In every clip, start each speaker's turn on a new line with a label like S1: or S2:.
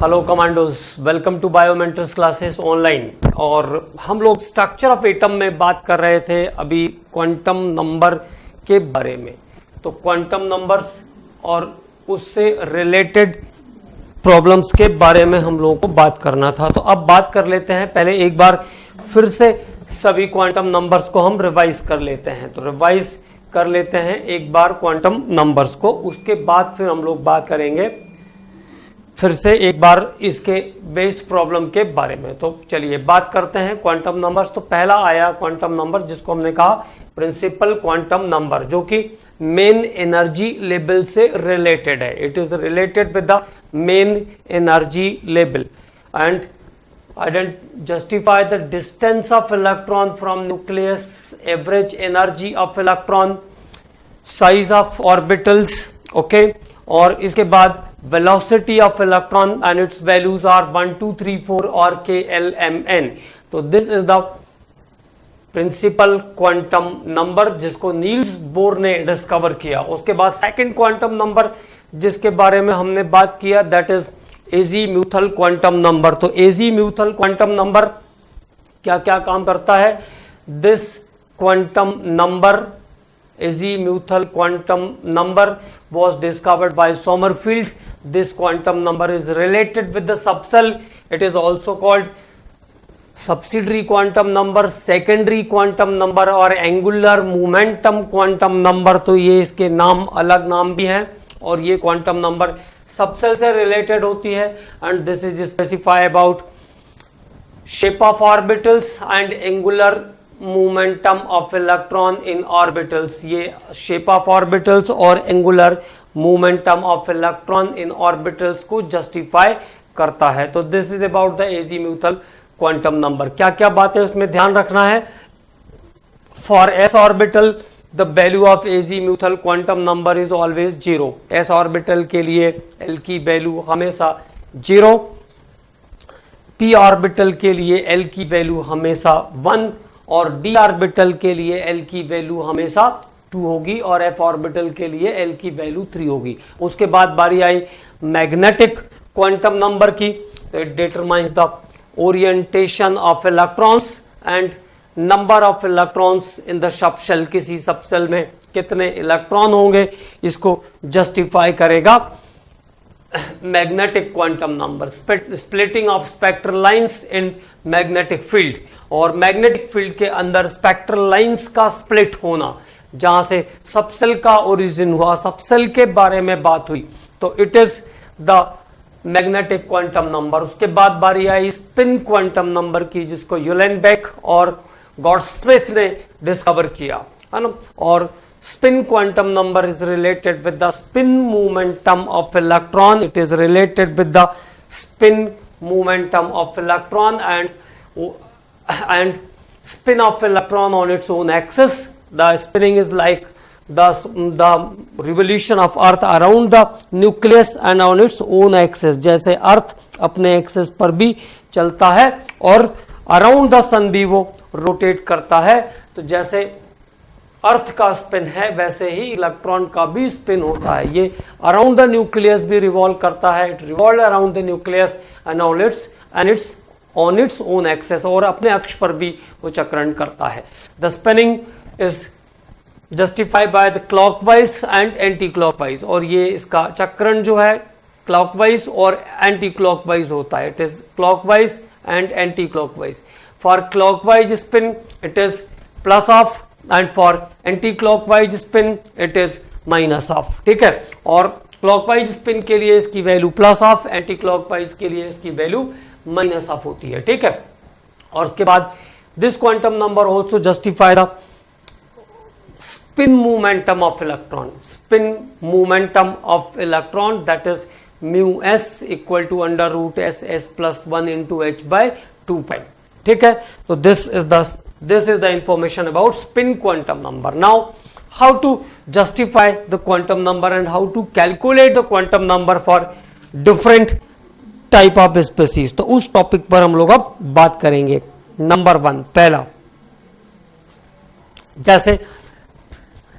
S1: Hello commandos, welcome to Biomentors classes online. और हम लोग स्ट्रक्चर ऑफ एटम में बात कर रहे थे अभी क्वांटम नंबर के बारे में। तो क्वांटम नंबर्स और उससे रिलेटेड प्रॉब्लम्स के बारे में हम लोगों को बात करना था। तो अब बात कर लेते हैं, पहले एक बार फिर से सभी क्वांटम नंबर्स को हम रिवाइज कर लेते हैं। तो रिवाइज कर लेते हैं एक बार क्वांटम नंबर्स को, उसके बाद फिर हम लोग बात करेंगे फिर से एक बार इसके बेस्ड प्रॉब्लम के बारे में। तो चलिए बात करते हैं क्वांटम नंबर्स। तो पहला आया क्वांटम नंबर जिसको हमने कहा प्रिंसिपल क्वांटम नंबर, जो कि मेन एनर्जी लेवल से रिलेटेड है। It is related with the main energy level and justify the distance of electron from nucleus, average energy of electron, size of orbitals, okay, और इसके बाद velocity of electron and its values are 1 2 3 4 और k l m n। तो this is the principal quantum number जिसको Niels Bohr ने discover किया। उसके बाद सेकंड क्वांटम नंबर जिसके बारे में हमने बात किया that is azimuthal quantum number. तो एजीम्यूथल क्वांटम नंबर क्या क्या काम करता है? This quantum number, azimuthal quantum number was discovered by Sommerfeld. This quantum number is related with the subcell. It is also called subsidiary quantum number, secondary quantum number और angular momentum quantum number। तो ये इसके नाम अलग नाम भी हैं और ये क्वांटम नंबर सबसेल से रिलेटेड होती है। And this is specify about shape of orbitals and angular momentum of electron in orbitals. ये शेप ऑफ ऑर्बिटल्स और angular momentum of electron in orbitals को जस्टिफाई करता है। तो this is about the azimuthal quantum number. क्या क्या बातें उसमें ध्यान रखना है? For S orbital the value of azimuthal quantum number is always 0। s orbital के लिए l की वैल्यू हमेशा 0, p ऑर्बिटल के लिए l की वैल्यू हमेशा 1 और d ऑर्बिटल के लिए l की वैल्यू हमेशा 2 होगी और f ऑर्बिटल के लिए l की वैल्यू 3 होगी। उसके बाद बारी आई मैग्नेटिक क्वांटम नंबर की। तो it determines the orientation of electrons and number of electrons in the subshell. किसी सबसेल में कितने इलेक्ट्रॉन होंगे इसको जस्टिफाई करेगा magnetic quantum number. Splitting of spectral lines in magnetic field, और मैग्नेटिक फील्ड के अंदर स्पेक्ट्रल लाइंस का स्प्लिट होना, जहां से सबसेल का ओरिजिन हुआ, सबसेल के बारे में बात हुई। तो it is the magnetic quantum number. उसके बाद बारी आई स्पिन क्वांटम नंबर की, जिसको यूलेनबेक और गॉडस्मिथ ने डिस्कवर किया, है ना। और spin quantum number is related with the spin momentum of electron. It is related with the spin momentum of electron and spin of electron on its own axis. The spinning is like the revolution of earth around the nucleus and on its own axis। जैसे अर्थ अपने access पर भी चलता है और around the सन भी वो rotate करता है। तो जैसे अर्थ का स्पिन है वैसे ही इलेक्ट्रॉन का भी स्पिन होता है। ये अराउंड द न्यूक्लियस भी रिवॉल्व करता है। It revolve around the nucleus and it's on its own axis, और अपने अक्ष पर भी वो चक्रण करता है। The spinning is justified by the clockwise and anti clockwise, और ये इसका चक्रण जो है क्लॉकवाइज और एंटी क्लॉकवाइज होता है। It is clockwise and anti clockwise. For clockwise spin it is plus half and for anti clockwise spin it is minus of. ठीक है, और क्लॉकवाइज स्पिन के लिए इसकी value plus of, anti clockwise के लिए इसकी वैल्यू माइनस ऑफ होती है। ठीक है, और उसके बाद this quantum number also justify the spin momentum of electron। spin momentum of electron that is mu s equal to under root s s plus 1 into h by 2 pi। ठीक है, तो this is the information about spin quantum number। Now how to justify the quantum number and how to calculate the quantum number for different type of species। तो उस topic पर हम लोग अब बात करेंगे। नंबर 1, पहला, जैसे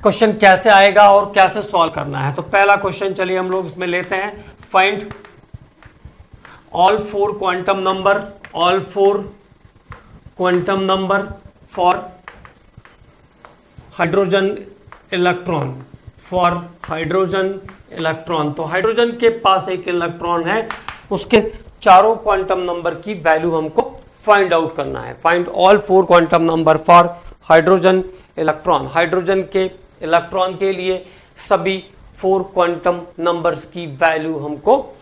S1: क्वेश्चन कैसे आएगा और कैसे सॉल्व करना है। तो पहला क्वेश्चन चलिए हम लोग इसमें लेते हैं। Find all four quantum number for hydrogen electron, तो हाइड्रोजन के पास एक इलेक्ट्रॉन है, उसके चारों क्वांटम नंबर की वैल्यू हमको फाइंड आउट करना है। Find all four quantum number for hydrogen electron. Hydrogen के इलेक्ट्रॉन के लिए सभी फोर क्वांटम नंबर्स की वैल्यू हमको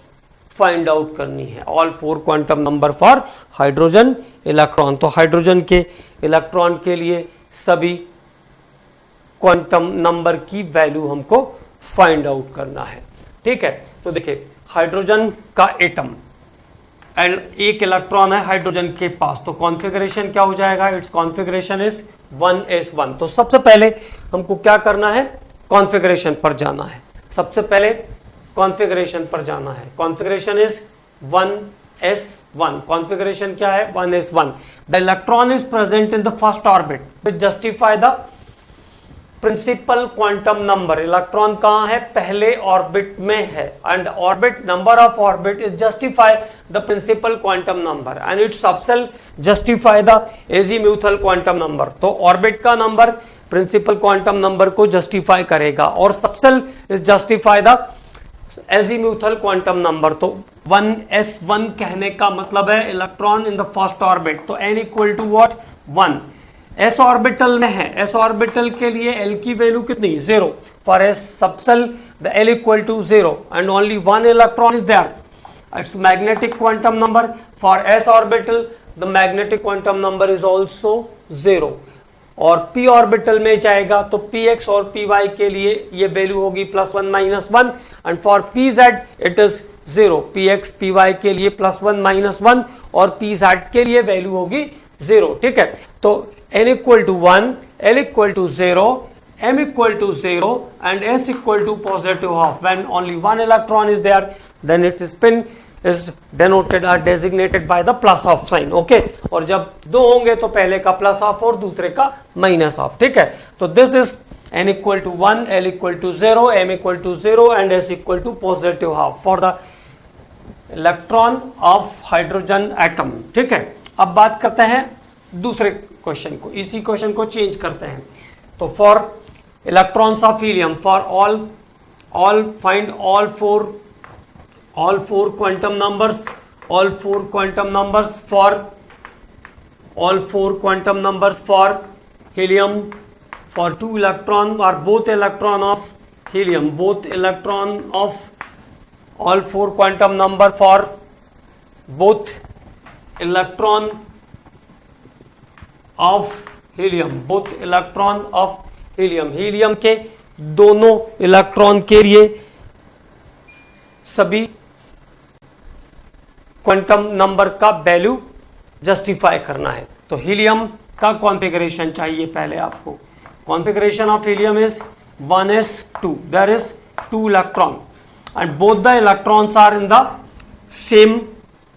S1: फाइंड आउट करनी है। All four quantum number for hydrogen electron. तो हाइड्रोजन के इलेक्ट्रॉन के लिए सभी क्वांटम नंबर की वैल्यू हमको फाइंड आउट करना है। ठीक है, तो देखिए हाइड्रोजन का एटम, एक इलेक्ट्रॉन है हाइड्रोजन के पास, तो कॉन्फ़िगरेशन क्या हो जाएगा? It's configuration is 1s1। तो सबसे पहले हमको क्या करना है? कॉन्फ़िगरेशन पर जाना है। सबसे पहले कॉन्फ़िगरेशन पर जाना है। Configuration is 1s1। कॉन्फ़िगरेशन क्या है? 1s1। The electron is present in the first orbit, which justify the principal quantum number. Electron कहां है? पहले ऑर्बिट में है, and orbit number of orbit is justify the principal quantum number and it subshell justify the azimuthal quantum number. तो orbit का number principal quantum number को justify करेगा और subshell is justify the azimuthal quantum number. तो 1s1 कहने का मतलब है electron in the first orbit. तो n equal to what? 1। s orbital में है, s ऑर्बिटल के लिए l की वैल्यू कितनी? 0। For s subshell the l equal to 0 and only 1 electron is there. It's magnetic quantum number. For s orbital the magnetic quantum number is also 0। और p orbital में जाएगा तो px और py के लिए ये वैल्यू होगी +1 -1 and for pz it is 0। px py के लिए +1 -1 और pz के लिए वैल्यू होगी 0। ठीक है, तो n equal to 1, l equal to 0, m equal to 0 and s equal to positive half. When only 1 electron is there then it's spin is denoted or designated by the plus half sign. Okay, और जब दो होंगे तो पहले का plus of और दूसरे का माइनस ऑफ। ठीक है, तो this is n equal to 1, l equal to 0, m equal to 0 and s equal to positive half for the electron of hydrogen atom. ठीक है, अब बात करते हैं दूसरे क्वेश्चन को, इसी क्वेश्चन को चेंज करते हैं। तो for electrons of helium, for all find all four quantum numbers for helium, for 2 electron or both electron of helium, all 4 quantum number for both electron of helium, helium के दोनों electron के लिए सभी quantum number का value justify करना है। तो helium का कॉन्फ़िगरेशन चाहिए पहले आपको। Configuration of helium is 1s2, there is 2 electron and both the electrons are in the same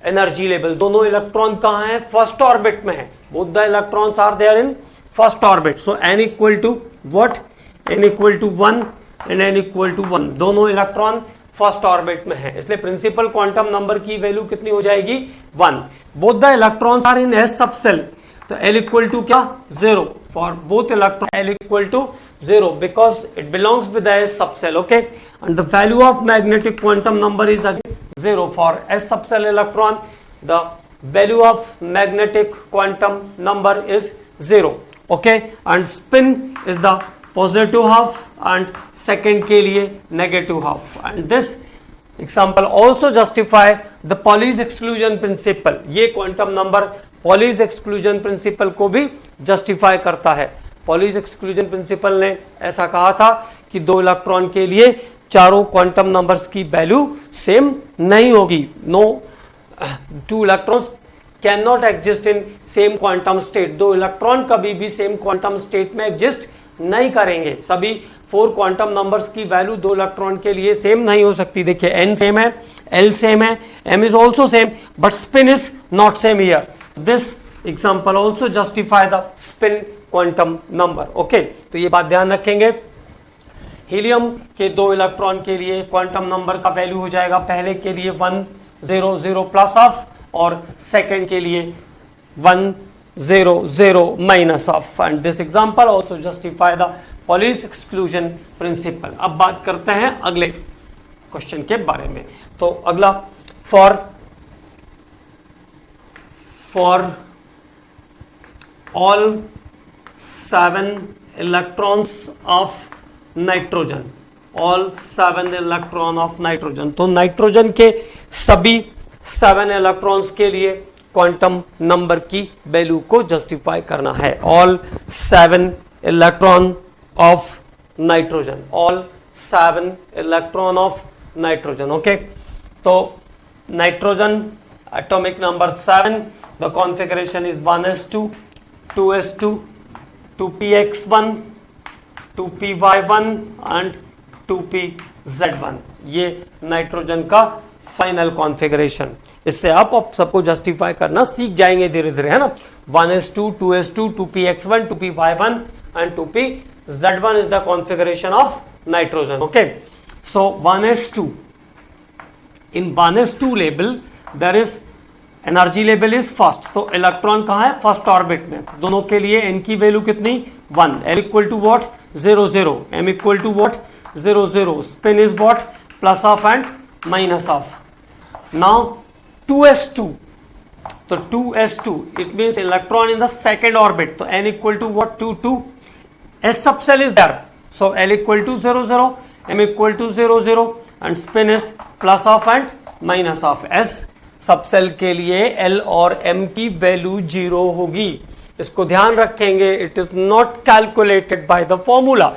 S1: energy level. दोनों इलेक्ट्रॉन कहां हैं? फर्स्ट ऑर्बिट में है। Both the electrons are there in first orbit. So n equal to what? n equal to 1 and n equal to 1। दोनों electron first orbit में है, इसलिए principal quantum number की वैल्यू कितनी हो जाएगी? 1। Both the electrons are in s subshell, तो l equal to क्या? 0 for both electron. l equal to 0 because it belongs with the s subshell. Okay, and the value of magnetic quantum number is again 0 for s subshell electron. The value of magnetic quantum number is 0। Okay, and spin is the positive half and second के लिए negative half. And this example also justify the Pauli's exclusion principle. ये quantum number Pauli's exclusion principle को भी justify करता है। Pauli's exclusion principal ने ऐसा कहा था कि दो इलेक्ट्रॉन के लिए चारों क्वांटम नंबर्स की वैल्यू सेम नहीं होगी। No two electrons can not exist in same quantum state. दो इलेक्ट्रॉन कभी भी सेम क्वांटम स्टेट में एग्जिस्ट नहीं करेंगे। सभी 4 क्वांटम नंबर्स की वैल्यू दो इलेक्ट्रॉन के लिए सेम नहीं हो सकती। देखिए n सेम है, l सेम है, m is also same, but spin is not same here. This example also justify the spin quantum number. Okay, तो ये बात ध्यान रखेंगे। हीलियम के दो इलेक्ट्रॉन के लिए क्वांटम नंबर का वैल्यू हो जाएगा, पहले के लिए 1 0 0 प्लस ऑफ, और सेकंड के लिए 1 0 0 minus of. And this example also justify the polish exclusion principle. अब बात करते हैं अगले क्वेश्चन के बारे में। तो अगला, for all 7 electrons of nitrogen, all 7 electron of nitrogen, तो नाइट्रोजन के सभी 7 इलेक्ट्रॉन्स के लिए क्वांटम नंबर की वैल्यू को जस्टिफाई करना है। All 7 electron of nitrogen, all 7 electron of nitrogen. Okay, तो nitrogen atomic number 7, the configuration is 1s2, 2s2, 2px1, 2py1 and 2pz1। ये नाइट्रोजन का फाइनल कॉन्फ़िगरेशन। इससे आप सबको जस्टिफाई करना सीख जाएंगे धीरे धीरे, है ना। 1s2, 2s2, 2px1, 2py1 and 2pz1 is the configuration of nitrogen. Okay, so 1s2, in 1s2 label there is energy level is first, तो इलेक्ट्रॉन कहाँ है, फर्स्ट ऑर्बिट में। दोनों के लिए n की वैल्यू कितनी, 1, l equal to what 0 0, m equal to what 0 0, spin is what plus half and minus half. Now 2s2, तो 2s2 it means electron in the second orbit, तो n equal to what 2 2, s subshell is there, so l equal to 0 0, m equal to 0 0 and spin is plus half and minus half. s subshell के लिए L और M की value 0 होगी, इसको ध्यान रखेंगे। It is not calculated by the formula,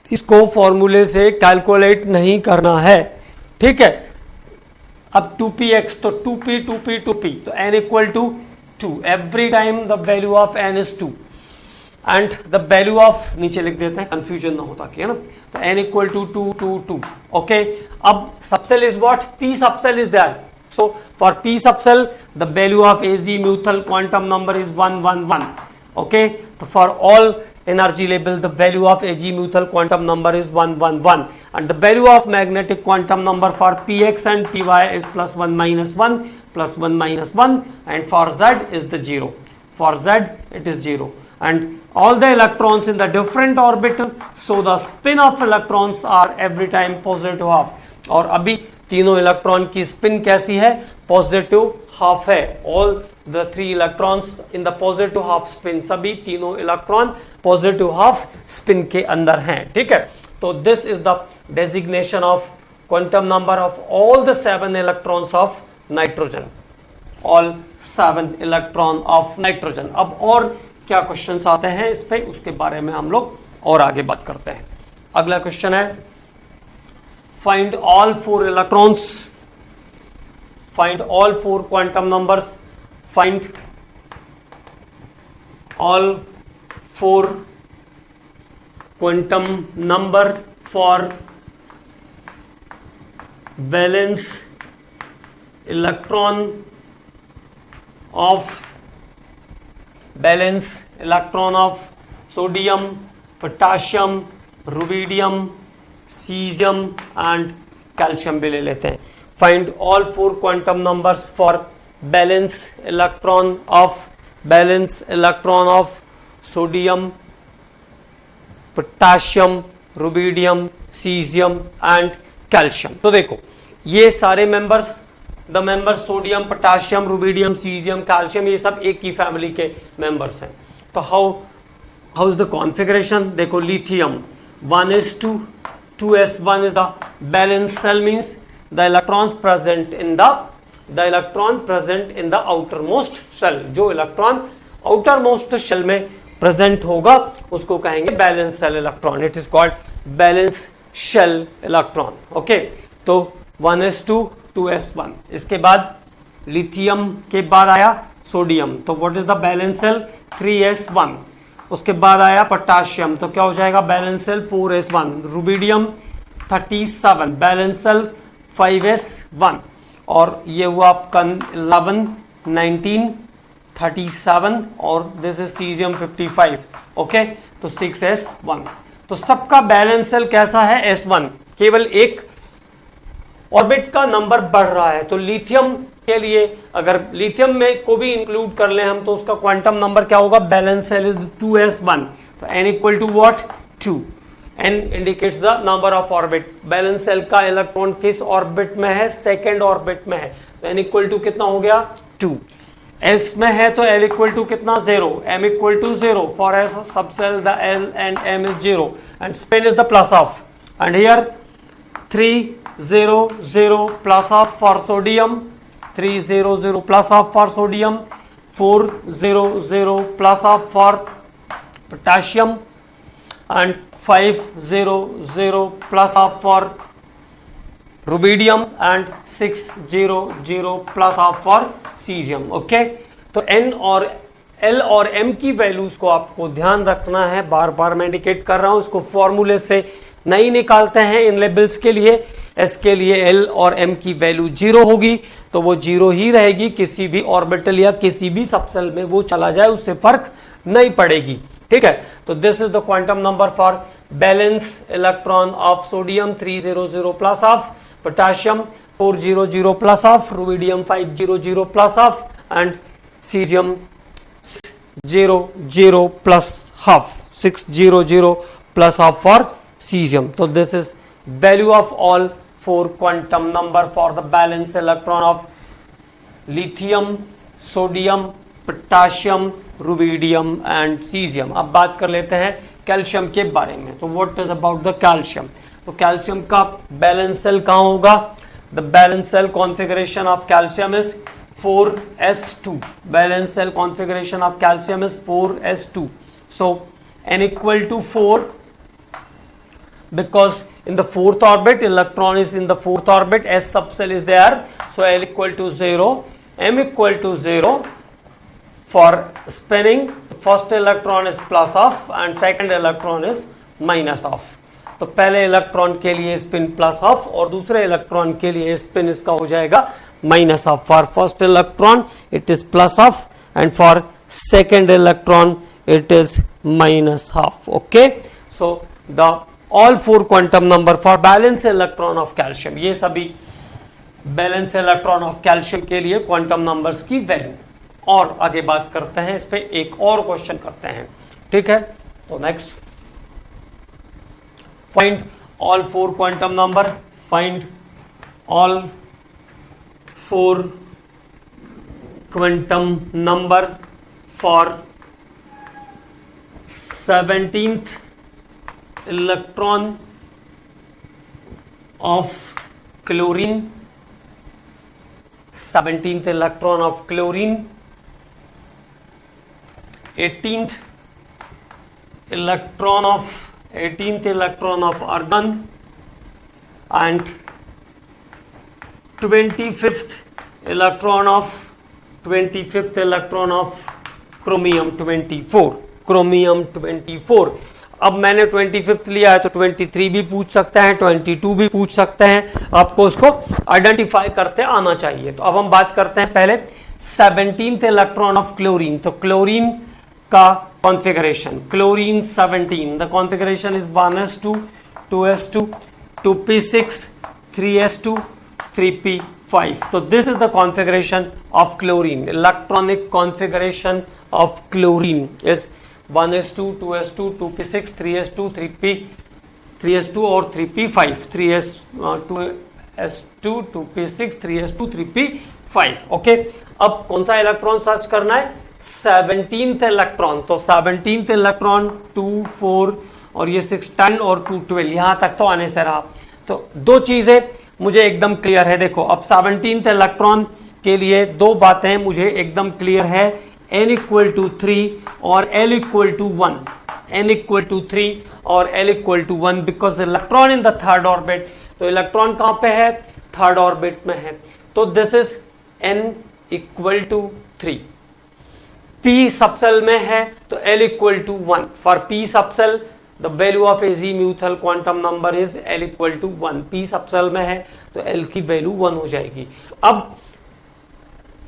S1: इसको फॉर्मूले से कैलकुलेट नहीं करना है, ठीक है। अब 2px, तो 2p 2p 2p, तो n equal to 2, every time the value of n is 2 and the value of, नीचे लिख देते हैं कंफ्यूजन ना हो ताकि, है ना। तो n इक्वल टू 2 2 2, ओके। अब subshell is what, p subshell is there, so for p subcell the value of Az mutual quantum number is 1 1 1, okay। so for all energy level the value of Ag mutual quantum number is 1 1 1 and the value of magnetic quantum number for px and py is plus 1 minus 1 plus 1 minus 1 and for z is the 0, for z it is 0 and all the electrons in the different orbital, so the spin of electrons are every time positive half। और अभी तीनों electron की spin कैसी है, positive half है। All the 3 electrons in the positive half spin, सभी तीनों electron positive half spin के अंदर हैं, ठीक है। तो this is the designation of quantum number of all the 7 electrons of nitrogen, all 7 electron of nitrogen. अब और क्या क्वेश्चंस आते हैं इस पे, उसके बारे में हम लोग और आगे बात करते हैं। अगला क्वेश्चन है find all 4 electrons, find all 4 quantum numbers, find all 4 quantum number for valence electron of sodium, potassium, rubidium, caesium and calcium भी ले लेते हैं। Find all 4 quantum numbers for balance electron of sodium, potassium, rubidium, caesium and calcium. तो देखो ये सारे members, the members sodium, potassium, rubidium, caesium, calcium, ये सब एक ही फैमिली के मेंबर्स हैं। तो हाउ इज द कॉन्फ़िगरेशन, देखो lithium 1s2, 2s1 is the balance cell, means the electrons present in the outermost shell। जो इलेक्ट्रॉन outermost shell में present होगा उसको कहेंगे valence shell electron, it is called valence shell electron, okay. तो 1s2, 2s1, इसके बाद lithium के बाद आया सोडियम, तो what is the valence shell 3s1। उसके बाद आया पोटाशियम, तो क्या हो जाएगा valence shell 4s1। Rubidium 37, valence shell 5s1 और ये हुआ आपका 11, 19, 37 और दिस इज सीजियम 55, ओके। तो 6s1। तो सबका बैलेंस सेल कैसा है, s1। केवल एक ऑर्बिट का नंबर बढ़ रहा है। तो लिथियम के लिए अगर लिथियम में को भी इंक्लूड कर लें हम तो उसका क्वांटम नंबर क्या होगा, बैलेंस शेल इज 2s1। तो n equal to what, 2। n indicates the number of orbit. Valence shell का इलेक्ट्रॉन किस ऑर्बिट में है, सेकेंड ऑर्बिट में है। तो n इक्वल टू कितना हो गया, 2। s में है तो l इक्वल टू कितना, 0। m equal to 0 for s subshell the l and m is 0 and spin is the plus of, and here 3 0 0 plus of for sodium, 3 0 0 plus of for sodium, 4 0 0 plus of for potassium, and 5 0 0 plus of for rubidium, and 6 0 0 plus of for cesium। Okay, तो n और l और m की values को आपको ध्यान रखना है, बार बार मैं इंडिकेट कर रहा हूं। इसको फॉर्मूले से नहीं निकालते हैं इन लेवल्स के लिए। s के लिए l और m की वैल्यू 0 होगी तो वो 0 ही रहेगी, किसी भी ऑर्बिटल या किसी भी सबसेल में वो चला जाए उससे फर्क नहीं पड़ेगी। ठीक है, तो this is the quantum number for balance electron of sodium 300 plus of potassium 400 plus of rubidium 500 plus half and caesium 00 plus half 600 plus of for cesium। तो this is value of all 4 quantum number for the balance electron of lithium, sodium, potassium, rubidium and cesium। अब बात कर लेते हैं calcium के बारे में। तो what is about the calcium? तो कैल्शियम का बैलेंस सेल कहाँ होगा? The balance cell configuration of calcium is 4s2। balance cell configuration of calcium is 4s2। so n equal to 4 because in the fourth orbit electron is in the fourth orbit, s subcell is there, so l equal to 0, m equal to 0 for spinning। first electron is plus of and second electron is minus of। तो पहले electron के लिए spin plus of और दूसरे electron के लिए spin इसका हो जाएगा minus of. For first electron it is plus half and for second electron it is minus half. Okay, so the all 4 quantum number for balance electron of calcium, ये सभी balance electron of calcium के लिए quantum numbers की value. और आगे बात करते हैं, इस पे एक और क्वेश्चन करते हैं। ठीक है, तो next, find all 4 quantum number. Find all 4 quantum number for 17th electron of chlorine, 17th electron of chlorine, 18th electron of argon, and 25th electron of chromium 24। chromium 24। अब मैंने 25th लिया है तो 23 भी पूछ सकते हैं, 22 भी पूछ सकते हैं, आपको उसको आइडेंटिफाई करते आना चाहिए। तो अब हम बात करते हैं पहले 17th इलेक्ट्रॉन ऑफ क्लोरीन। तो क्लोरीन का configuration, chlorine 17, the configuration is 1s2 2s2 2p6 3s2 3p5। तो this is the configuration of chlorine. Electronic configuration of chlorine is 1s2 2s2 2p6 3s2 3s2 और 3p5, 3s2 2p6 3s2 3p5। Okay, अब कौन सा electron search करना है? 17th electron. तो 17th electron 2 4 और ये 6 10 और 2 12, यहां तक तो आने से रहा। तो दो चीजें मुझे एकदम क्लियर है। देखो, अब 17th इलेक्ट्रॉन के लिए दो बातें मुझे एकदम क्लियर है, n इक्वल टू 3 और l equal to 1। n equal to 3 और l equal to 1 because electron in the third orbit. तो इलेक्ट्रॉन कहां पे है? थर्ड ऑर्बिट में है। तो this is n equal to 3। p subshell में है तो l equal to 1। For p subshell the value of azimuthal quantum number is l equal to 1। p subshell में है तो l की वैल्यू 1 हो जाएगी। अब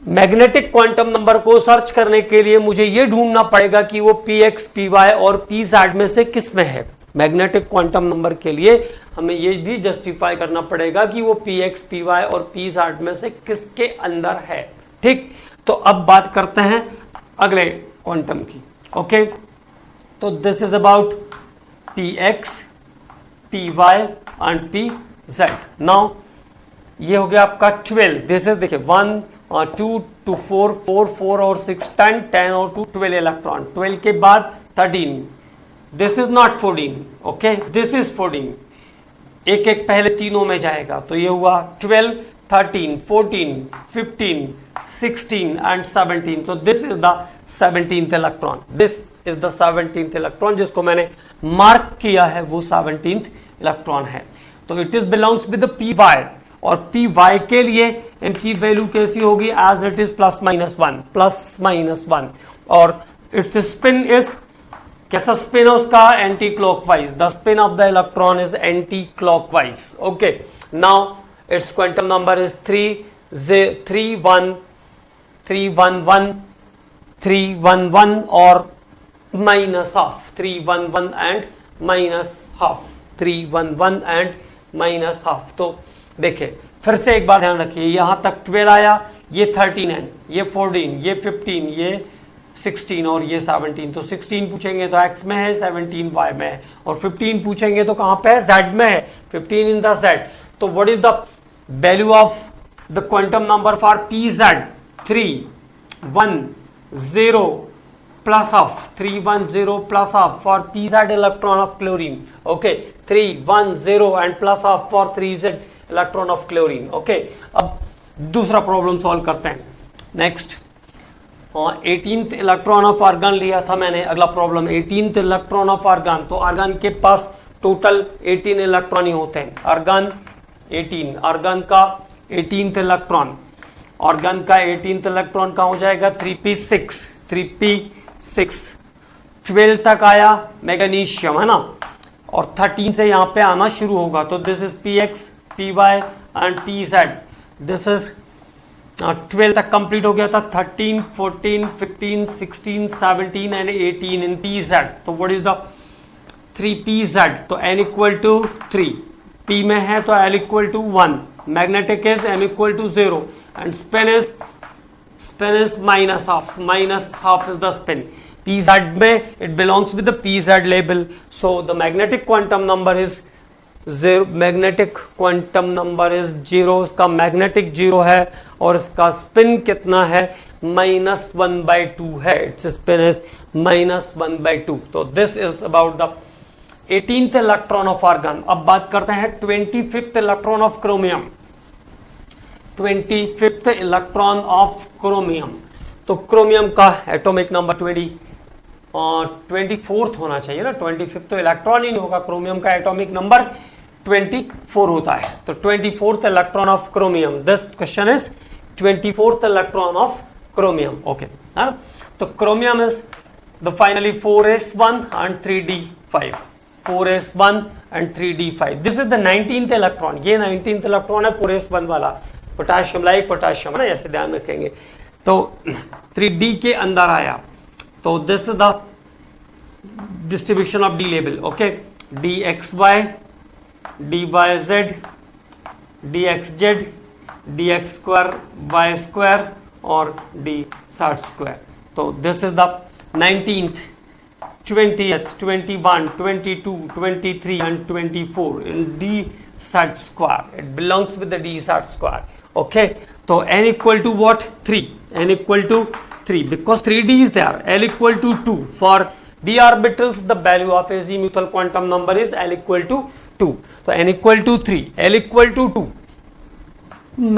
S1: मैग्नेटिक क्वांटम नंबर को सर्च करने के लिए मुझे यह ढूंढना पड़ेगा कि वो px py और pz में से किस में है। मैग्नेटिक क्वांटम नंबर के लिए हमें ये भी जस्टिफाई करना पड़ेगा कि वो px, py और pz में से किसके अंदर है। ठीक, तो अब बात करते हैं अगले क्वांटम की। ओके, तो this is about px, py and pz। Now ये हो गया आपका 12। दिस इज देखिए 1 2 2 4 4 4 और 6 10 10 और 2 12 इलेक्ट्रॉन। 12 के बाद 13। This is not 14, okay, this is 14। एक एक पहले तीनों में जाएगा, तो ये हुआ 12 13 14 15 16 एंड 17। तो this is the 17th electron. This is the 17th electron, जिसको मैंने मार्क किया है वो 17th इलेक्ट्रॉन है। तो it is belongs with the p y, और पी वाई के लिए इनकी वैल्यू कैसी होगी, as it is plus minus one, और इट्स स्पिन इज, कैसा स्पिन है उसका, anticlockwise. The spin of the electron is anticlockwise. Okay, now it's quantum number is 311 और minus half, 311 and minus half, 311 and minus half. तो देखिए फिर से एक बार ध्यान रखिए, यहां तक 12 आया, ये 13 है, ये 14, ये 15, ये 16 और ये 17। तो 16 पूछेंगे तो x में है, 17 y में है, और 15 पूछेंगे तो कहां पे है, z में है, 15 इन द z। तो what is the value of the quantum number for pz? 310 plus of 310 plus of for pz electron of chlorine. Okay, 310 and plus of for 3z electron of chlorine. Okay, अब दूसरा problem solve करते हैं। Next 18th electron of argon लिया था मैंने। अगला problem 18th electron of argon. तो argon के पास टोटल 18 इलेक्ट्रॉन ही होते हैं। आर्गन 18, आर्गन का 18th इलेक्ट्रॉन, आर्गन का 18th इलेक्ट्रॉन का हो जाएगा 3p6, 3p6। 12 तक आया मैग्नीशियम, है ना, और 13 से यहां पे आना शुरू होगा। तो this is px, py and pz। This is 12 तक कंप्लीट हो गया था, 13 14 15 16 17 एंड 18 इन pz। तो व्हाट इज द 3pz? तो n इक्वल टू 3, p में है तो l equal to 1, magnetic is m equal to 0 and spin is minus half is the spin. pz में it belongs with the pz label, so the magnetic quantum number is 0, magnetic quantum number is 0, इसका magnetic 0 है और इसका spin कितना है, -1/2 है। It's spin is -1/2। तो this is about the 18th electron of आर्गन। अब बात करते हैं 25th electron of chromium. 25th electron of chromium. तो क्रोमियम का एटॉमिक नंबर 24th होना चाहिए ना, 25th तो इलेक्ट्रॉन ही नहीं होगा। क्रोमियम का एटॉमिक नंबर 24 होता है। तो 24th electron of chromium, this question is 24th electron of chromium. Okay, है ना। तो chromium is the finally 4s1 and 3d5, 4s1 and 3d5। This is the 19th electron. ये 19th इलेक्ट्रॉन है 4s1 वाला, potassium like potassium, है ना, ऐसे ध्यान रखेंगे। तो 3d के अंदर आया, तो this is the distribution of D level. Okay, dxy, dyz, dxz, dx² y² और d² तो this is the 19th 20th 21 22 23 and 24 in d²। it belongs with the d²। okay, so n equal to what, 3, n equal to 3 because 3d is there, l equal to 2 for d orbitals the value of azimuthal quantum number is l equal to 2, so n equal to 3, l equal to 2।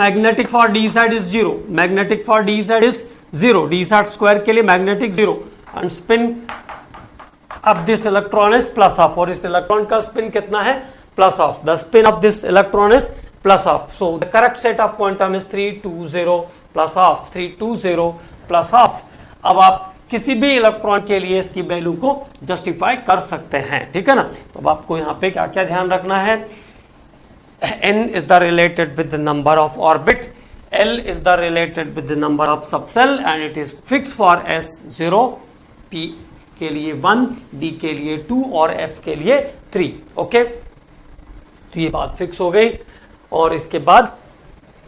S1: magnetic for dz is 0, magnetic for dz is 0, d² के लिए magnetic 0 and spin of this electron is plus half, और इस electron का spin कितना है, plus half। the spin of this electron is plus half, so the correct set of quantum is 320 plus half, 320 plus half। अब आप किसी भी electron के लिए इसकी वैल्यू को जस्टिफाई कर सकते हैं, ठीक है ना। तो अब आपको यहाँ पे क्या क्या ध्यान रखना है, n is the related with the number of orbit, l is the related with the number of subcell and it is fixed for s0, p के लिए 1, डी के लिए 2 और एफ के लिए 3। ओके, तो ये बात फिक्स हो गई। और इसके बाद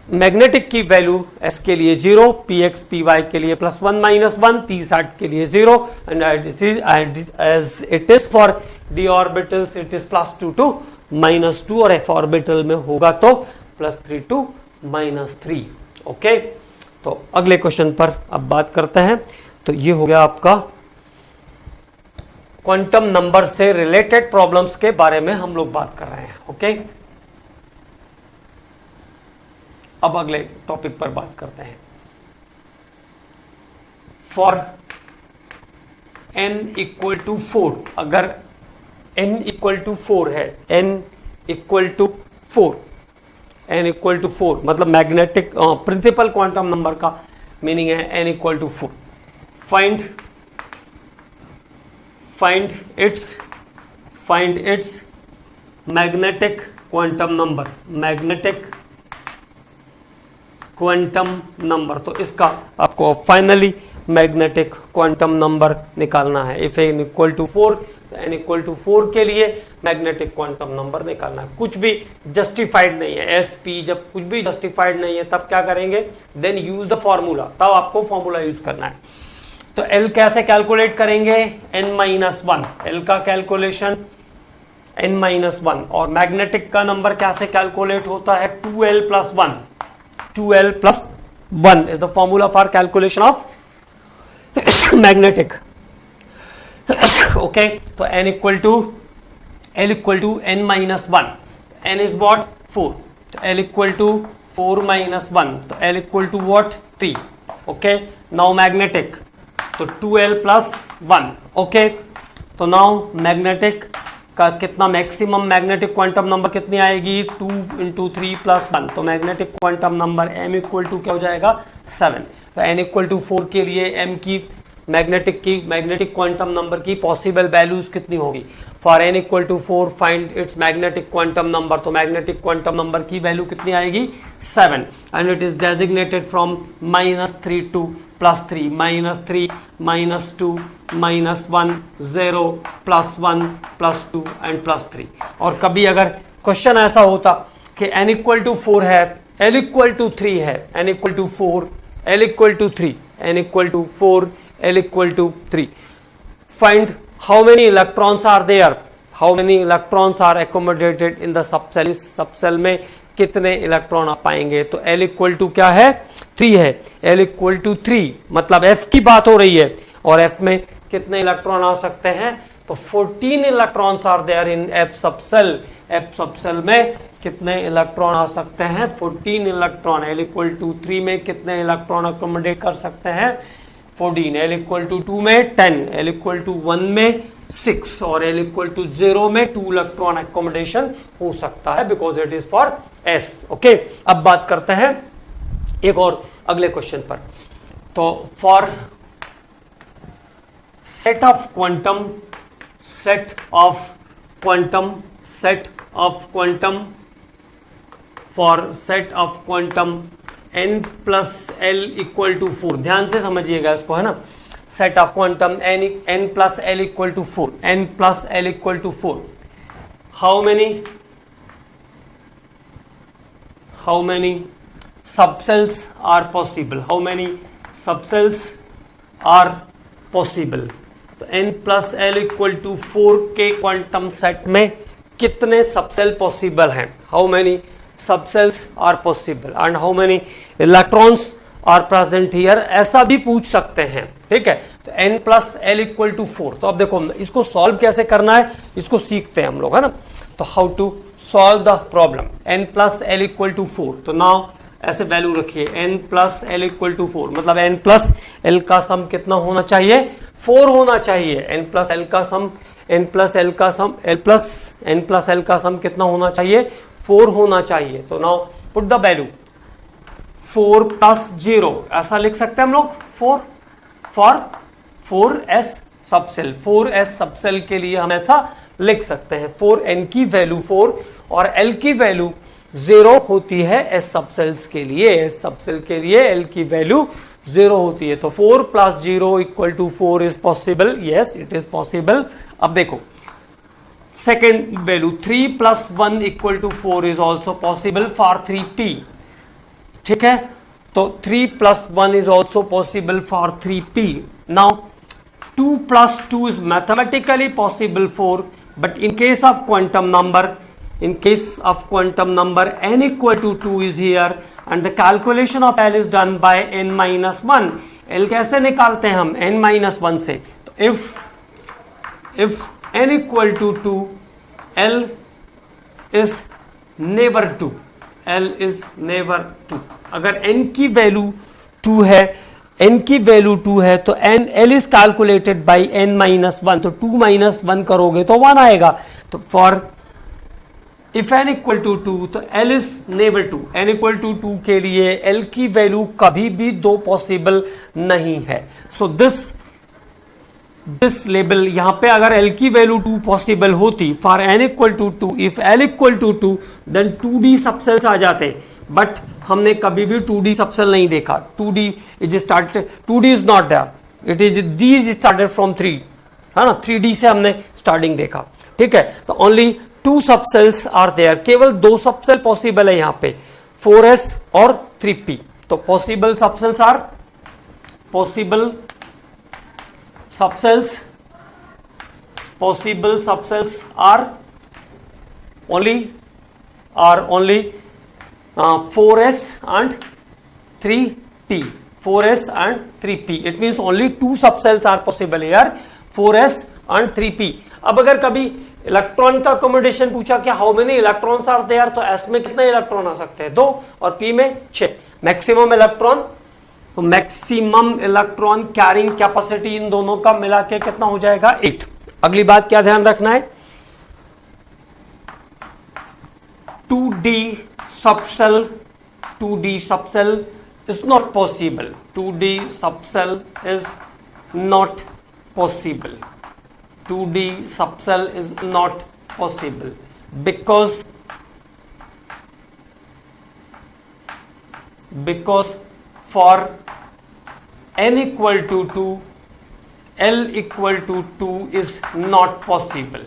S1: मैग्नेटिक की वैल्यू एस के लिए 0, पी एक्स पी वाई के लिए +1 -1, पी सैट के लिए 0 and as it is for d orbitals it is +2 to -2 और एफ ऑर्बिटल में होगा तो +3 to -3। ओके, तो अगले क्वेश्चन पर अब बात करते हैं। तो ये हो गया आपका क्वांटम नंबर से रिलेटेड प्रॉब्लम्स के बारे में हम लोग बात कर रहे हैं। ओके, अब अगले टॉपिक पर बात करते हैं। फॉर n = 4, अगर n = 4 है, n = 4 मतलब मैग्नेटिक प्रिंसिपल क्वांटम नंबर का मीनिंग है n = 4। Find its magnetic quantum number, तो इसका आपको फाइनली मैग्नेटिक क्वांटम नंबर निकालना है। इफ n = 4 तो n = 4 के लिए मैग्नेटिक क्वांटम नंबर निकालना है। कुछ भी जस्टिफाइड नहीं है, एस पी जब कुछ भी जस्टिफाइड नहीं है तब क्या करेंगे, देन यूज द फॉर्मूला, तब आपको फॉर्मूला यूज करना है। तो L कैसे कैलकुलेट करेंगे, n-1, L का कैलकुलेशन n-1, और मैग्नेटिक का नंबर कैसे कैलकुलेट होता है, 2L + 1, 2L + 1 is the formula for calculation of magnetic. Okay, तो L = n-1, n is what 4, तो L = 4 - 1, तो L = what 3। Okay, now magnetic तो 2L + 1। ओके, तो नाउ मैग्नेटिक का कितना मैक्सिमम मैग्नेटिक क्वांटम नंबर कितनी आएगी, 2 × 3 + 1, तो मैग्नेटिक क्वांटम नंबर m = क्या हो जाएगा 7। तो n = 4 के लिए m की मैग्नेटिक क्वांटम नंबर की पॉसिबल वैल्यूज कितनी होगी, for n = 4 find its magnetic quantum number, तो मैग्नेटिक क्वांटम नंबर की वैल्यू कितनी आएगी 7 and it is designated from -3 to +3, -3 -2 -1 0 +1 +2 and +3। और कभी अगर क्वेश्चन ऐसा होता कि n = 4 है, L = 3 है, n = 4 L = 3, n = 4 L = 3, find how many electrons are there, how many electrons are accommodated in the subcell, इस सबसेल में कितने इलेक्ट्रॉन आप पाएंगे, तो L = क्या है 3 है, L = 3 मतलब F की बात हो रही है, और F में कितने इलेक्ट्रॉन आ सकते हैं, तो 14 electrons are there in F subshell. F subshell में कितने इलेक्ट्रॉन आ सकते हैं, 14 इलेक्ट्रॉन। L = 3 में कितने इलेक्ट्रॉन अकोमोडेट कर सकते हैं, 14। L = 2 में 10, L = 1 में 6 और L = 0 में 2 इलेक्ट्रॉन अकोमोडेशन हो सकता है, because it is for S। Okay, अब बात करते हैं एक और अगले क्वेश्चन पर। तो for set of quantum n + L = 4, ध्यान से समझिएगा इसको, है ना। Set of quantum n + L = 4, n + L = 4, how many subcells are possible, how many subcells are possible, तो n + L = 4 के क्वांटम सेट में कितने सबसेल पॉसिबल हैं, how many subcells are possible and how many electrons are present here, ऐसा भी पूछ सकते हैं, ठीक है। तो n + L = 4, तो अब देखो इसको सॉल्व कैसे करना है, इसको सीखते हैं हम लोग, है ना। तो how to solve the problem, n + L = 4, तो नाउ ऐसे वैल्यू रखिए, n + L = 4 मतलब n + L का सम कितना होना चाहिए, 4 होना चाहिए। n + L का सम कितना होना चाहिए, 4 होना चाहिए। तो नाउ पुट द वैल्यू 4 + 0, ऐसा लिख सकते हैं हम लोग, 4S सबसेल, 4S सबसेल के लिए हम ऐसा लिख सकते हैं। 4n की वैल्यू 4 और L की वैल्यू 0 होती है S सबसेल्स के लिए। S सबसेल के लिए L की वैल्यू 0 होती है। तो 4 + 0 = 4 is possible, yes it is possible. अब देखो second value 3 + 1 = 4 is also possible for 3p, ठीक है। तो 3 + 1 is also possible for 3p। Now 2 + 2 is mathematically possible for, but in case of quantum number n = 2 is here and the calculation of L is done by n-1। L कैसे निकालते हैं हम? n-1 से। तो if n = 2, L is never 2, L is never 2। अगर n की value 2 है, n की वैल्यू 2 है तो L is calculated by n-1, तो 2 - 1 करोगे तो 1 आएगा। तो फॉर इफ n = 2 तो L इज नेवर 2, n = 2 के लिए L की वैल्यू कभी भी 2 पॉसिबल नहीं है। सो दिस लेबल यहां पे अगर L की वैल्यू 2 पॉसिबल होती for n = 2, if L = 2 then 2D subshells आ जाते, बट हमने कभी भी 2D सबसेल नहीं देखा। 2D is not there, it is D is started from 3, है ना, 3D से हमने स्टार्टिंग देखा, ठीक है। तो ओनली 2 सबसेल्स आर देयर, केवल 2 सबसेल पॉसिबल है यहाँ पे, 4s और 3p। तो possible subshells are only 4s and 3p, 4s and 3p, it means only 2 subcells are possible here, 4s and 3p। अब अगर कभी इलेक्ट्रॉन का अकोमोडेशन पूछा कि how many electrons are there, तो s में कितने इलेक्ट्रॉन आ सकते हैं? 2, और p में 6। Maximum electron carrying capacity in दोनों का मिला के कितना हो जाएगा? 8। अगली बात क्या ध्यान रखना है, 2D subcell is not possible, 2D subcell is not possible, 2D subcell is not possible because for n = 2, L = 2 is not possible,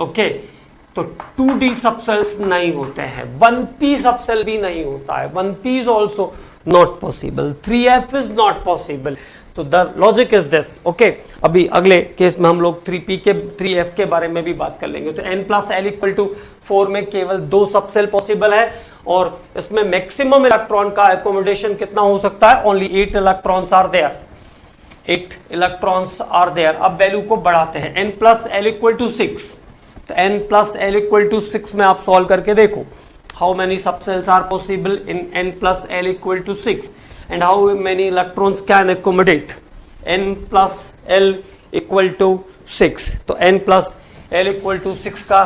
S1: okay। तो 2D सबसेल्स नहीं होते हैं, 1p सबसेल भी नहीं होता है, 1p is also not possible, 3f is not possible. तो the logic is this, okay. अभी अगले केस में हम लोग 3f के बारे में भी बात कर लेंगे। तो n + L = 4 में केवल 2 सबसेल पॉसिबल है, और इसमें मैक्सिमम इलेक्ट्रॉन का एकोमोडेशन कितना हो सकता है? Only 8 electrons are there, 8 electrons are there. अब वैल्यू को बढ़ाते हैं, n + L = 6, तो n + L = 6 में आप सॉल्व करके देखो, how many subshells are possible in n + L = 6 and how many electrons can accommodate n + L = 6। तो n + L = 6 का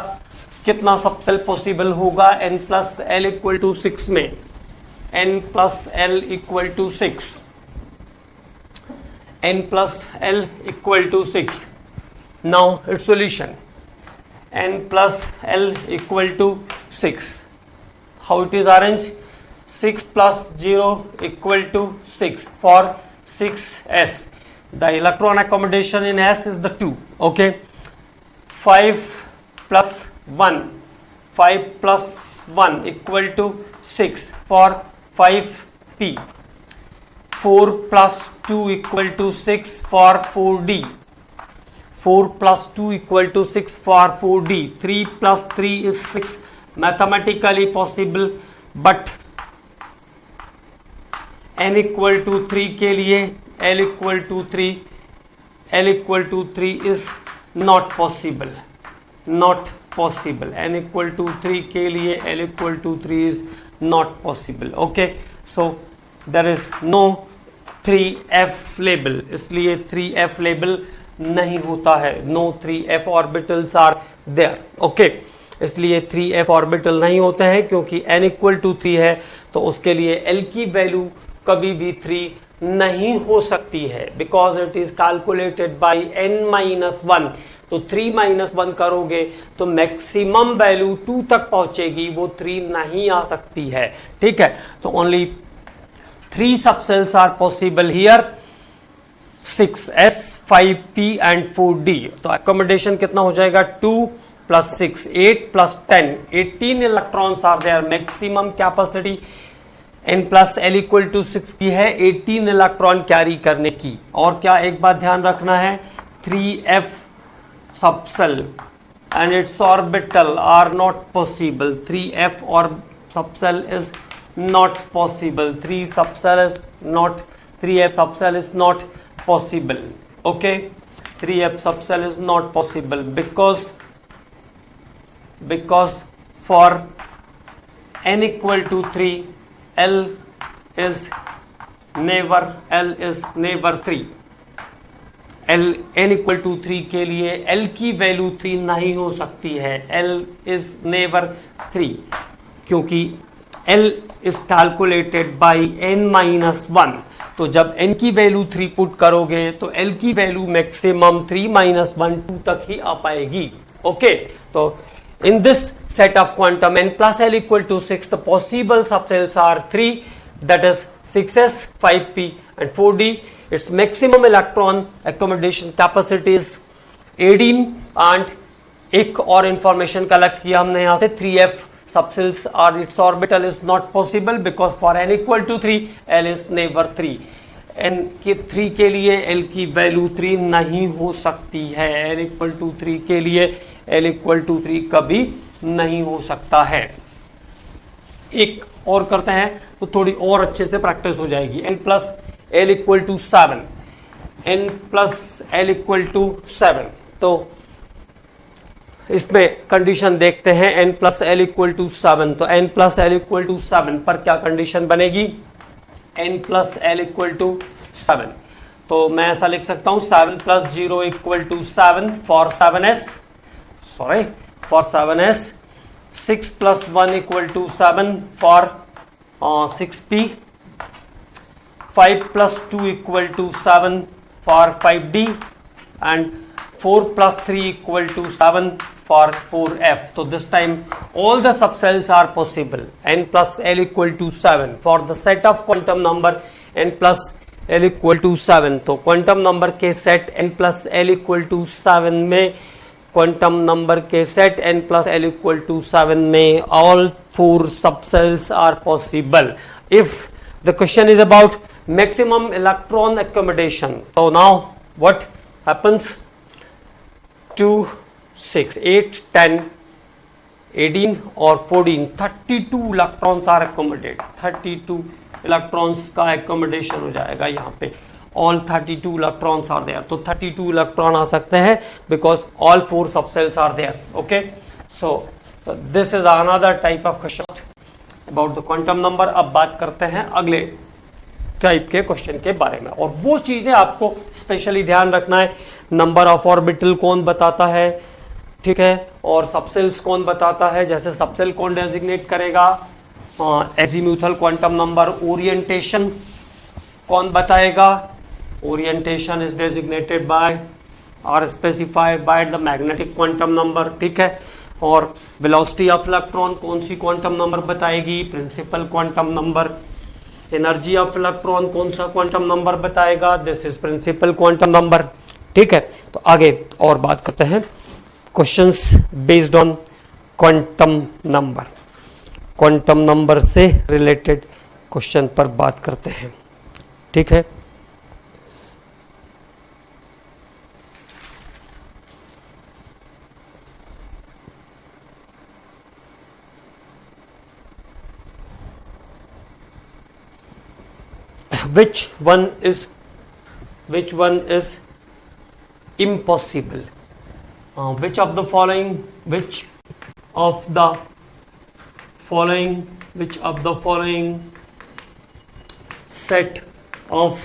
S1: कितना सबसेल पॉसिबल होगा? n + L = 6 में n + L = 6, n + L = 6। Now it's solution, n + L = 6, how it is arranged? 6 + 0 = 6 for 6s, the electron accommodation in s is the 2, okay। 5 + 1 = 6 for 5p, 4 + 2 = 6 for 4d, 4 + 2 = 6 for 4d, 3 + 3 is 6, mathematically possible, but n = 3 के लिए L = 3 is not possible, n = 3 के लिए L = 3 is not possible, okay। So there is no 3f label, इसलिए 3f label नहीं होता है, no 3f orbitals are there, okay. इसलिए 3f orbital नहीं होते हैं क्योंकि n = 3 है, तो उसके लिए L की वैल्यू कभी भी 3 नहीं हो सकती है, because it is calculated by n-1। तो 3-1 करोगे तो मैक्सिमम वैल्यू 2 तक पहुंचेगी, वो 3 नहीं आ सकती है, ठीक है। तो only 3 subcells are possible here, 6s, 5p and 4d. तो accommodation कितना हो जाएगा, 2 plus 6, 8 plus 10, 18 electrons are there. Maximum capacity n plus l equal to 6 की है, 18 इलेक्ट्रॉन कैरी करने की. और क्या एक बात ध्यान रखना है, 3f subcell and its orbital are not possible. 3f or subcell is not possible. 3f subcell is not possible. Okay, 3f subcell is not possible because for n equal to 3, L is never 3. n equal to 3 के लिए L की value 3 नहीं हो सकती है. L is never 3 क्योंकि L is calculated by n minus 1. तो जब n की वैल्यू 3 पुट करोगे तो L की वैल्यू मैक्सिमम 3 minus 1 2 तक ही आ पाएगी. ओके, तो in this set of quantum n plus l equal to 6, the possible subcells are 3, that is 6s, 5p and 4d. Its maximum electron accommodation capacity is 18 and एक और information collect किया हमने यहाँ से, 3f subcells are its orbital is not possible because for n equal to 3 l is never 3. n के 3 के लिए l की वैल्यू 3 नहीं हो सकती है. n equal to 3 के लिए l equal to 3 कभी नहीं हो सकता है. एक और करते हैं तो थोड़ी और अच्छे से प्रैक्टिस हो जाएगी. n plus l equal to 7, n plus l equal to 7. तो इसमें कंडीशन देखते हैं. n plus l equal to 7, तो n plus l equal to 7 पर क्या कंडीशन बनेगी, n plus l equal to 7. तो मैं ऐसा लिख सकता हूं 7 plus 0 equal to 7 for 7s, for 7s, 6 plus 1 equal to 7 for 6p, 5 plus 2 equal to 7 for 5d and 4 plus 3 equal to 7 for 4f. So this time all the subcells are possible. n plus l equal to 7 for the set of quantum number n plus l equal to 7. तो quantum number के set n plus l equal to 7 में, quantum number के set n plus l equal to 7 में all 4 subcells are possible if the question is about maximum electron accommodation. So now what happens, 2, 6, 8, 10, 18 और 14, 32 electrons are accommodated. 32 electrons का accommodation हो जाएगा यहाँ पे. All 32 electrons are there. तो 32 electron आ सकते हैं because all 4 subcells are there. Okay, so this is another type of question about the quantum number. अब बात करते हैं अगले टाइप के क्वेश्चन के बारे में, और वो चीजें आपको स्पेशली ध्यान रखना है. नंबर ऑफ ऑर्बिटल कौन बताता है, ठीक है, और सबसेल्स कौन बताता है. जैसे सबसेल कौन डेजिग्नेट करेगा, एजीम्यूथल क्वांटम नंबर. ओरिएंटेशन कौन बताएगा, ओरिएंटेशन इज डेजिग्नेटेड बाय और specified by the magnetic quantum number, ठीक है. और वेलोसिटी ऑफ इलेक्ट्रॉन कौन सी क्वांटम नंबर बताएगी, principal quantum number. Energy of electron कौन सा क्वांटम नंबर बताएगा, this is principal quantum number, ठीक है. तो आगे और बात करते हैं questions based on quantum number. Quantum number से रिलेटेड क्वेश्चन पर बात करते हैं, ठीक है. which one is impossible, which of the following set of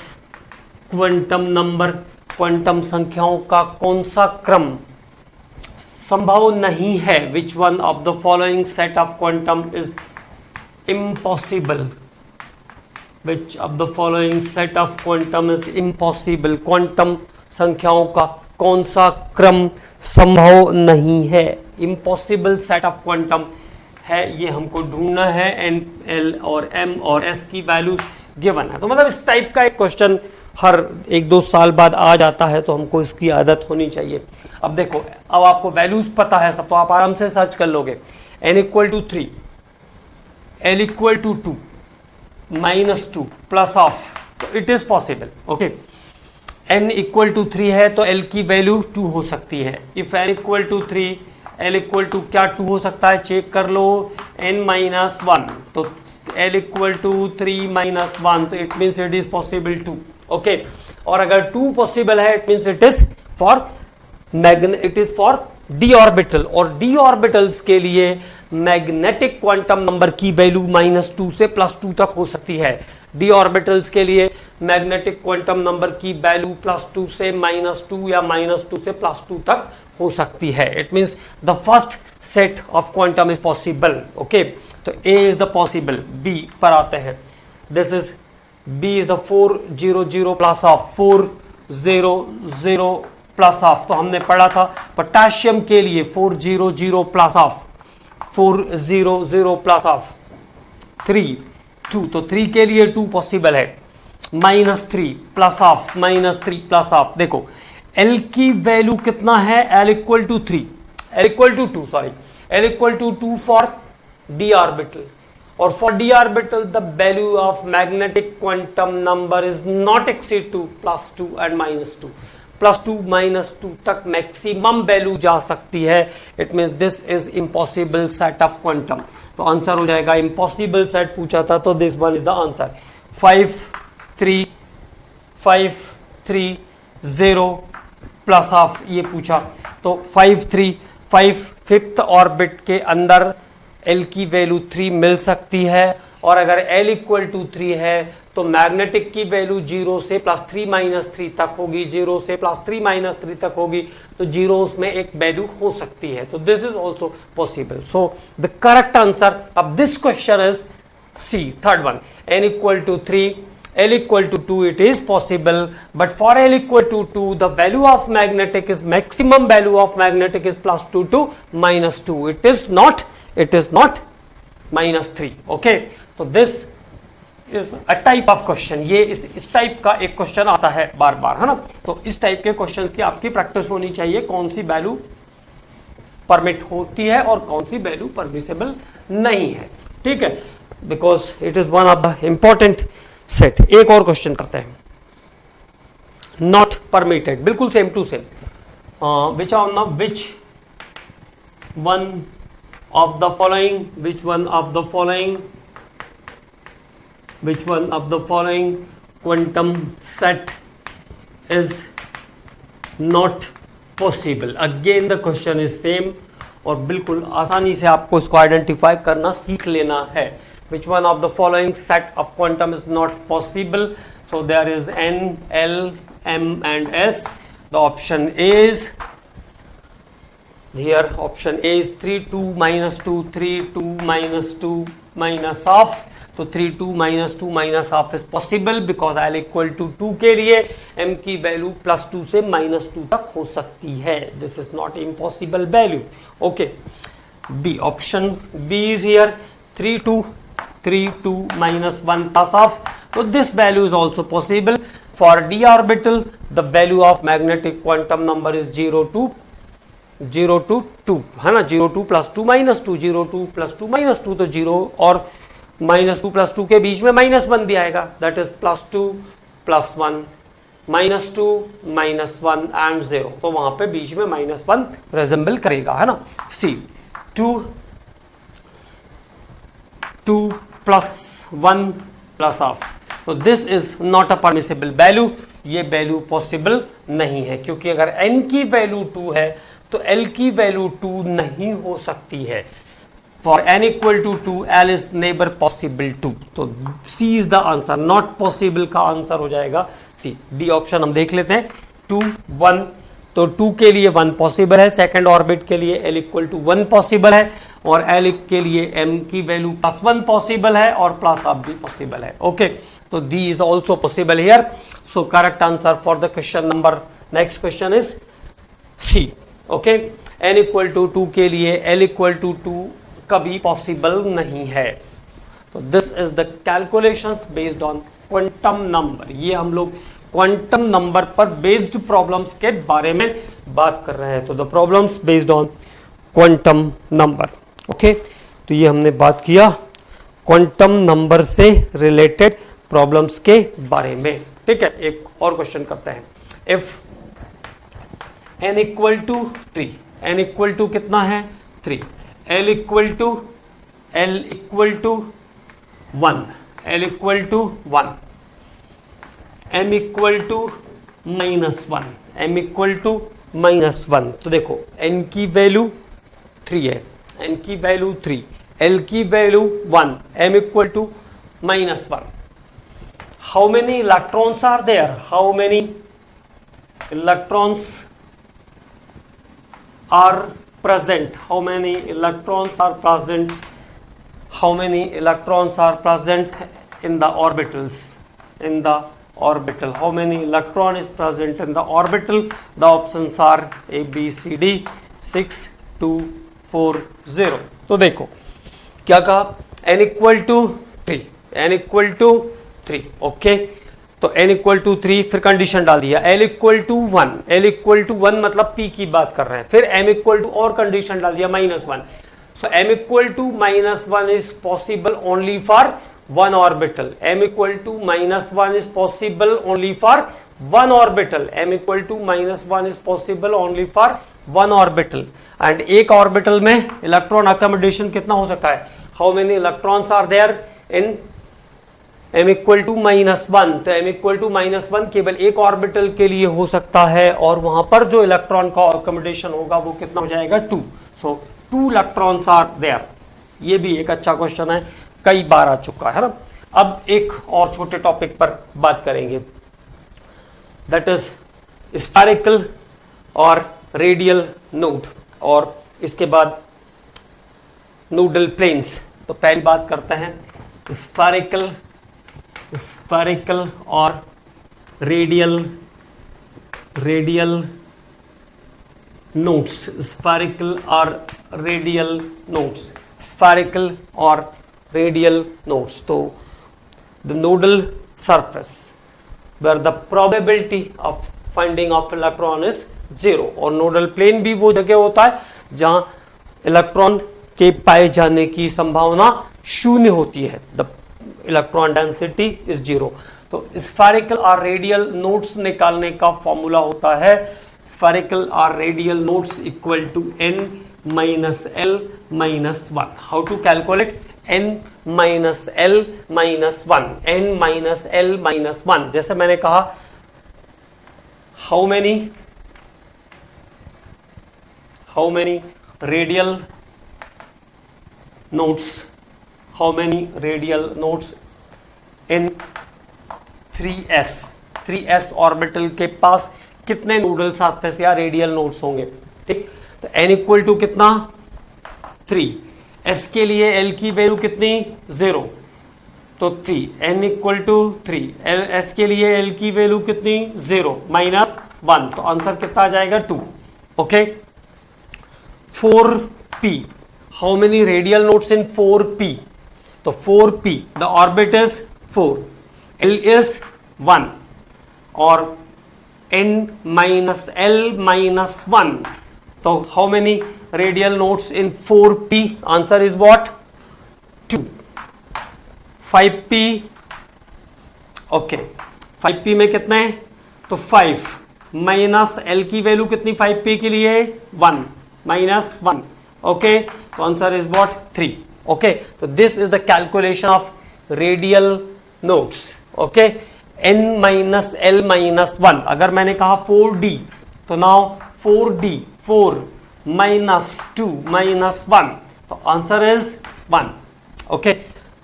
S1: quantum number, quantum संख्याओं का कौन सा क्रम संभव नहीं है. which one of the following set of quantum is impossible, which of the following set of quantum is impossible. Quantum संख्याओं का कौन सा क्रम संभव नहीं है, impossible set of quantum है, ये हमको ढूंढना है. n, l और m और s की वैल्यूज गिवन है। तो मतलब इस टाइप का एक क्वेश्चन हर 1-2 साल बाद आ जाता है, तो हमको इसकी आदत होनी चाहिए। अब देखो, अब आपको वैल्यूज पता है सब, तो आप आराम से सर्च कर लोगे। n = 3, l = 2, -2 प्लस ऑफ, तो it is possible. Okay, n = 3 है तो l की वैल्यू 2 हो सकती है। इफ n = 3, l = क्या 2 हो सकता है, चेक कर लो, n - 1, तो l = 3 - 1, तो it means it is possible 2। Okay, और अगर 2 पॉसिबल है, it means it is for d orbital, और d ऑर्बिटल्स के लिए मैग्नेटिक क्वांटम नंबर की वैल्यू -2 से +2 तक हो सकती है। d ऑर्बिटल्स के लिए मैग्नेटिक क्वांटम नंबर की वैल्यू +2 से -2 या -2 से +2 तक हो सकती है। It means the first set of quantum is possible. Okay, तो a is the possible. b पर आते हैं, this is b is the 4 0 0 plus of 4 0 0 plus of, तो हमने पढ़ा था पोटेशियम के लिए 4 0 0 प्लस ऑफ 4 0 0 प्लस ऑफ 3 2, तो 3 के लिए 2 पॉसिबल है। -3 प्लस ऑफ -3 प्लस ऑफ, देखो L की वैल्यू कितना है, L = 3, L = 2 sorry, L = 2 for d orbital, और for d orbital the value of magnetic quantum number is not exceed to +2 and -2, +2 -2 तक मैक्सिमम वैल्यू जा सकती है। It means this is impossible set of quantum, तो आंसर हो जाएगा, impossible set पूछा था तो this one is the answer. 5 3 5 3 0 plus of ये पूछा, तो 5 3 5 फिफ्थ ऑर्बिट के अंदर L की वैल्यू 3 मिल सकती है, और अगर L = 3 है तो मैग्नेटिक की वैल्यू 0 से +3 - 3 तक होगी, 0 से +3 - 3 तक होगी, तो 0 में एक वैल्यू हो सकती है, तो this is also possible. So the correct answer of this question is C, third one, n = 3, L = 2, it is possible, but for L = 2 the value of magnetic is maximum value of magnetic is +2 to -2, it is not -3। okay, तो this is a type of question, ये इस type का एक question आता है बार बार, है ना। तो इस टाइप के क्वेश्चन की आपकी प्रैक्टिस होनी चाहिए, कौन सी वैल्यू परमिट होती है और कौन सी वैल्यू परमिसेबल नहीं है, ठीक है, because it is one of the important set. एक और क्वेश्चन करते हैं, नॉट परमिटेड, बिल्कुल same to same, which one of the following, which one of the following quantum set is not possible? Again the question is same, और बिल्कुल आसानी से आपको इसको आइडेंटिफाई करना सीख लेना है। Which one of the following set of quantum is not possible? So there is N, L, M and S. The option is here, option A is 3 2 -2 3 2 -2 minus half, तो 3 2 -2 minus half is possible because L = 2 के लिए M की value +2 से -2 तक हो सकती है। This is not impossible value. Okay, B, option B is here, 3 2 -1 plus half, so this value is also possible. For d orbital the value of magnetic quantum number is 0 to 2, है ना, 0 2 +2 -2, 0 2 +2 -2, तो 0 और -2 +2 के बीच में -1 भी आएगा, दैट इज +2 +1 -2 -1 एंड 0, तो वहां पे बीच में -1 रिजेंबल करेगा, है ना। सी 2 + 1 प्लस ऑफ, तो this is not a permissible value, ये वैल्यू पॉसिबल नहीं है, क्योंकि अगर n की वैल्यू 2 है तो L की वैल्यू 2 नहीं हो सकती है। For n = 2 L is neighbour possible 2, तो C is the answer, not possible का आंसर हो जाएगा C। डी ऑप्शन हम देख लेते हैं, 2 1, तो 2 के लिए 1 पॉसिबल है, सेकंड ऑर्बिट के लिए L = 1 पॉसिबल है, और L के लिए M की वैल्यू +1 पॉसिबल है और प्लस ऑफ भी पॉसिबल है। ओके, तो D is also possible here, so correct answer for the question number, next question is C। Okay, n = 2 के लिए L = 2 कभी पॉसिबल नहीं है, तो this is the calculations based on quantum number. ये हम लोग क्वांटम नंबर पर बेस्ड प्रॉब्लम्स के बारे में बात कर रहे हैं। तो the problems based on quantum number. Okay, तो ये हमने बात किया क्वांटम नंबर से रिलेटेड प्रॉब्लम्स के बारे में। ठीक है, एक और क्वेश्चन करते हैं। If n equal to 3, n equal to कितना है 3, l equal to 1, l equal to 1, m equal to -1, m equal to -1। तो देखो n की वैल्यू 3 है, n की वैल्यू 3, l की value 1, m equal to -1। How many electrons are there? How many electrons are present? How many electrons are present? How many electrons are present in the orbitals? In the orbital. How many electron is present in the orbital? The options are A, B, C, D, 6, 2, 4, 0. तो देखो क्या कहा, n equal to 3, n equal to 3। Okay, तो n equal to 3, फिर condition डाल दिया l equal to 1, l equal to 1 मतलब p की बात कर रहे हैं, फिर m इक्वल टू और कंडीशन डाल दिया -1। So m equal to -1 is possible only for one orbital, m equal to -1 is possible only for one orbital, m equal to -1 is possible only for one orbital. And एक orbital में electron accommodation कितना हो सकता है? How many electrons are there in m equal to -1। तो m equal to -1 केवल एक orbital के लिए हो सकता है, और वहां पर जो इलेक्ट्रॉन का अकोमोडेशन होगा वो कितना हो जाएगा 2। सो 2 इलेक्ट्रॉन्स आर देयर। ये भी एक अच्छा क्वेश्चन है, कई बार आ चुका है ना। अब एक और छोटे टॉपिक पर बात करेंगे, दैट इज स्फेरिकल और रेडियल नोड, और इसके बाद नोडल प्लेन्स। तो पहली बात करते हैं स्फेरिकल और रेडियल नोड्स। स्फेरिकल और रेडियल नोड्स, स्फेरिकल और रेडियल नोड्स। तो the nodal surface where the probability of finding of electron is 0, और नोडल प्लेन भी वो जगह होता है जहां इलेक्ट्रॉन के पाए जाने की संभावना 0 होती है। The electron density is 0। तो स्फेरिकल और रेडियल नोड्स निकालने का फॉर्मूला होता है स्फेरिकल और radial nodes equal to n minus l minus 1। How to calculate n minus l minus 1, n minus l minus 1। जैसे मैंने कहा how many radial nodes in 3s orbital के पास कितने नोडल सरफेस या रेडियल नोड्स होंगे। ठीक, तो n इक्वल टू कितना 3, s के लिए l की वैल्यू कितनी 0, तो 3, n इक्वल टू 3, s के लिए l की वैल्यू कितनी 0 -1, तो आंसर कितना आ जाएगा 2। Okay, 4p, how many radial nodes in 4p? तो 4p, the orbit is 4, l is 1 और n minus l minus 1। तो how many radial nodes in 4p? Answer is what 2। 5p, okay, 5p में कितने? तो 5 minus l की value कितनी 5p के लिए 1 -1। ओके, तो आंसर इज व्हाट 3। ओके, तो this is the calculation of radial nodes. Okay, n minus l minus 1। अगर मैंने कहा 4d, तो नाउ 4d, 4 माइनस 2 माइनस 1, तो answer is 1। Okay,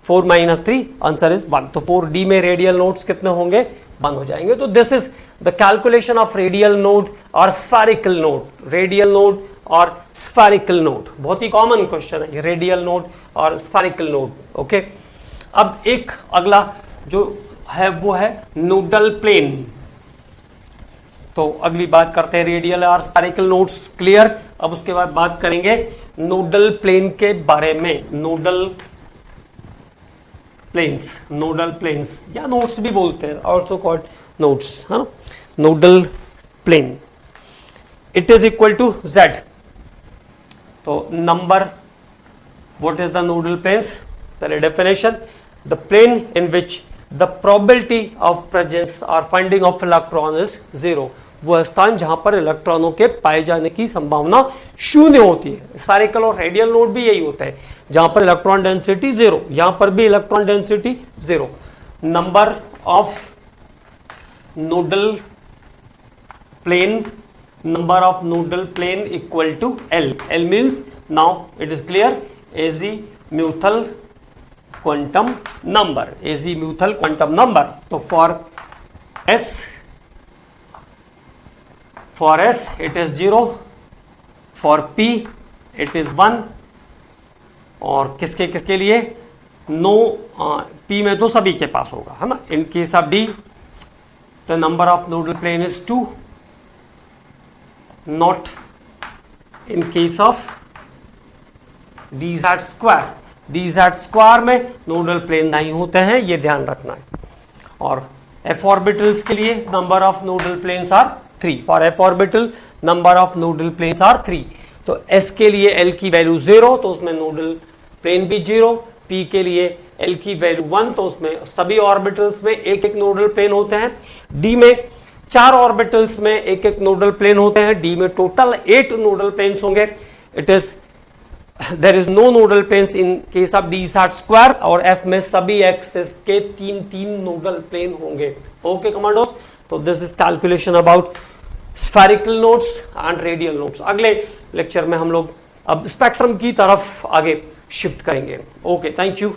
S1: 4 minus 3, answer is 1। तो 4d में रेडियल नोड्स कितने होंगे? 1 हो जाएंगे। तो this is the calculation of radial node और स्फेरिकल नोड। रेडियल नोड और स्फेरिकल नोड बहुत ही कॉमन क्वेश्चन है, रेडियल नोड और स्फेरिकल नोड। ओके, अब एक अगला जो है वो है नोडल प्लेन। तो अगली बात करते हैं रेडियल और स्फेरिकल नोड्स, क्लियर। अब उसके बाद बात करेंगे नोडल प्लेन के बारे में। नोडल प्लेन्स, नोडल प्लेन्स या नोड्स भी बोलते हैं, ऑल्सो कॉल्ड नोड्स, है ना, nodal plane, it is equal to Z। तो number, what is the nodal planes? पहले definition, the plane in which the probability of presence or finding of electron is 0, वह स्थान जहां पर इलेक्ट्रॉनों के पाए जाने की संभावना शून्य होती है। स्फेरिकल और रेडियल नोड भी यही होता है, जहां पर इलेक्ट्रॉन डेंसिटी 0, यहां पर भी electron density 0। Number of nodal plane, number of nodal plane equal to L. L means, now it is clear, azimuthal quantum number, azimuthal quantum number. तो for S it is 0, for P it is 1, और किसके किसके लिए, no P में तो सभी के पास होगा, है ना। इन case of D the number of nodal plane is 2, not in case of dz square, dz square में नोडल प्लेन नहीं होते हैं, ये ध्यान रखना है। और f ऑर्बिटल्स के लिए number of nodal planes are 3, for f orbital number of nodal planes are 3। तो s के लिए l की वैल्यू 0, तो उसमें नोडल प्लेन भी 0, p के लिए l की वैल्यू 1, तो उसमें सभी ऑर्बिटल्स में एक एक नोडल प्लेन होते हैं। d में 4 ऑर्बिटल्स में एक एक नोडल प्लेन होते हैं, d में टोटल 8 नोडल प्लेन्स होंगे। It is, there is no nodal planes in case of dz square, और f में सभी एक्सिस के 3 नोडल प्लेन होंगे। ओके कमांडोस, तो this is calculation about spherical nodes and radial nodes. अगले lecture में हम लोग अब स्पेक्ट्रम की तरफ आगे शिफ्ट करेंगे। Okay, thank you.